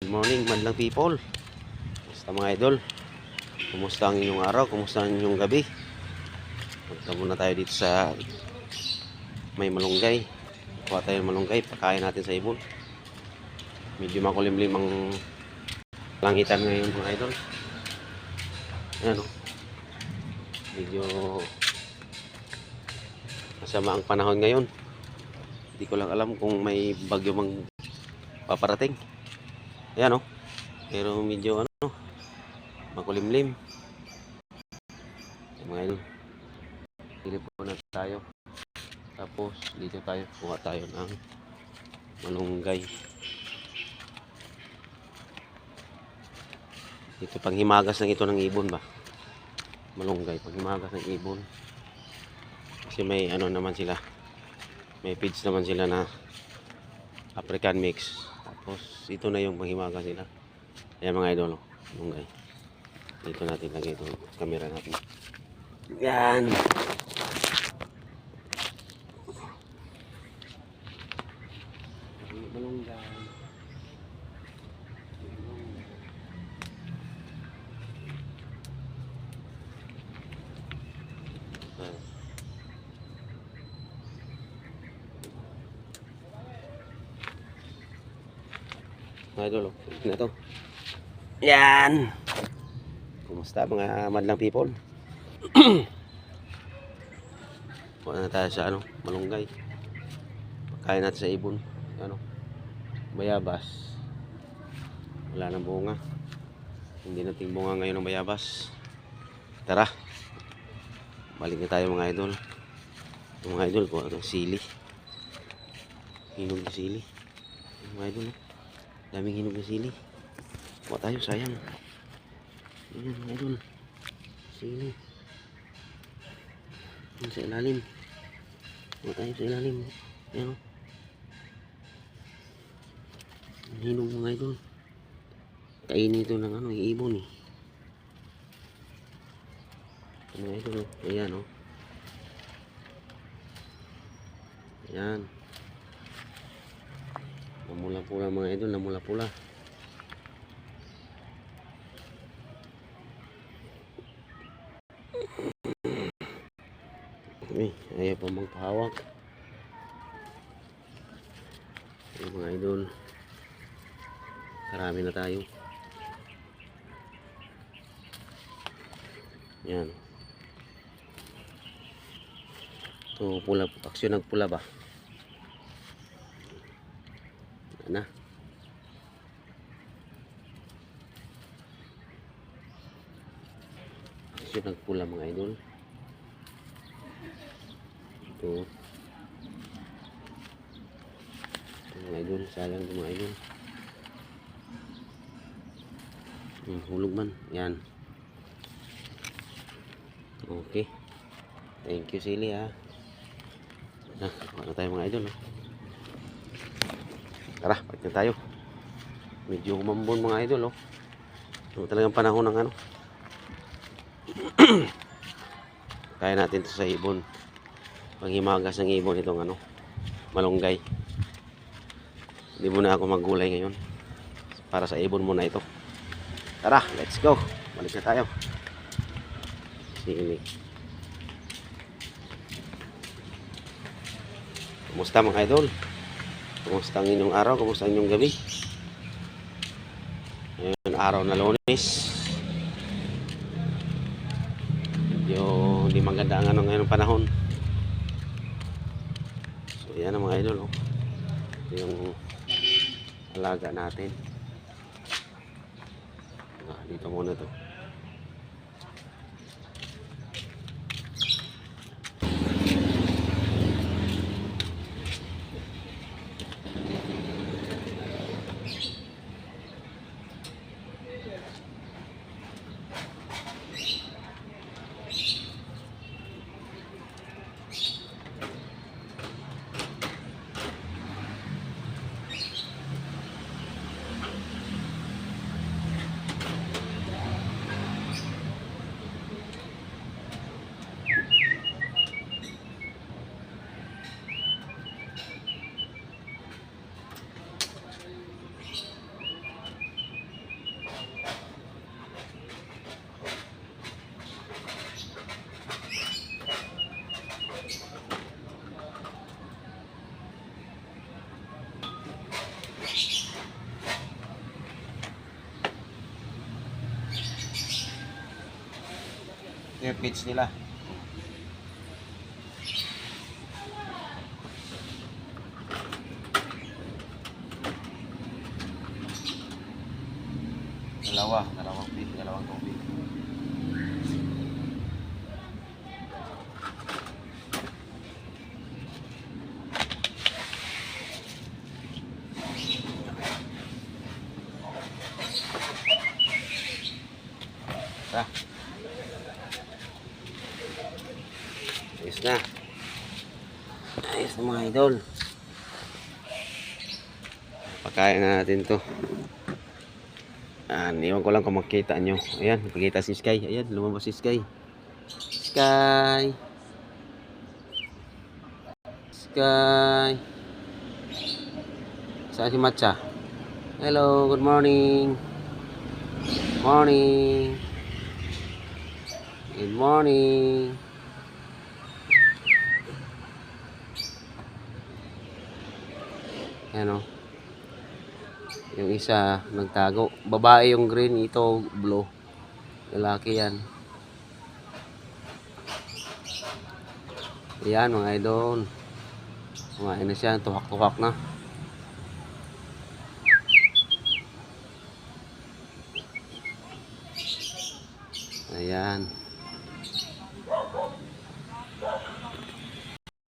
Good morning, madlang people. Basta mga idol, kumusta ang inyong araw? Kumusta ang inyong gabi? Punta muna tayo dito sa may malunggay. Kuha tayo ng malunggay, pakain natin sa ibon. Medyo makulimlim ang langitan ngayon mga idol. Ayan o. Medyo masama ang panahon ngayon. Hindi ko lang alam kung may bagyo mang paparating. Ayan o. Pero medyo makulimlim. Mga idol, hilip po na tayo. Tapos dito tayo, kuha tayo ng malunggay. Ito panghimagas ng ito ng ibon ba? Malunggay, panghimagas ng ibon. Kasi may naman sila. May feeds naman sila na African mix. Tapos ito na yung panghimagas nila. Ayan mga idol, malunggay. Dito natin lagay ito, camera natin. Yan. Malunggay. Mga idol, na to. Yan. Kumusta mga madlang people? Kuha na tayo sa malunggay. Pagkain natin sa ibon. Bayabas. Wala nang bunga. Hindi nating bunga ngayon ng bayabas. Tara. Balik na tayo mga idol. Mga idol, kuha ng sili. Hinog na sili. Mga idol, daming hinog na sili. Kuha tayo, sayang. Ayan mga idol. Sili. Ayan sa ilalim. Kuha tayo sa ilalim. Ayan o. Hinog mga idol. Kainin ito ng ibon eh. Mga idol o. Ayan o. Ayan. Namula-pula mga idol. Namula-pula. Ayaw pa magpahawak. Ayan mga idol. Karami na tayo. Yan. Ito pula, aksyon nagpula ba? Yan na. Aksyon nagpula mga idol. Ito. Mga idol, sayang ito mga idol. Hulog man. Yan. Okay. Thank you sili ha. Ano tayo mga idol. Tara, balik na tayo. Medyo umambon mga idol. Ito talagang panahon ng kaya natin ito sa ibon. Panghimagas ng ibon itong malunggay. Hindi muna ako maggulay ngayon. Para sa ibon muna ito. Tara, let's go. Balik na tayo. Sili. Kumusta mga idol? Kumusta ang inyong araw? Kumusta ang inyong gabi? Ngayon araw na Lunes. Medyo hindi maganda ang ngayon panahon. So yan ang mga idol. Yung alaga natin. Dito muna to. yung pitch nila. Dalawang tubig. Tara. Ayos na. Ayos na mga idol. Pakain na natin to. Iwan ko lang kung makita nyo. Ayan, nakikita si Sky. Ayan, lumabas si Sky. Sky. Sky. Saan si Matcha? Hello, good morning. Morning. Good morning. Ayan o. Yung isa nagtago. Babae yung green, ito blue. Lalaki yan. Ayan mga idol. Kumain na siya, tuhak-tuhak na. Ayan.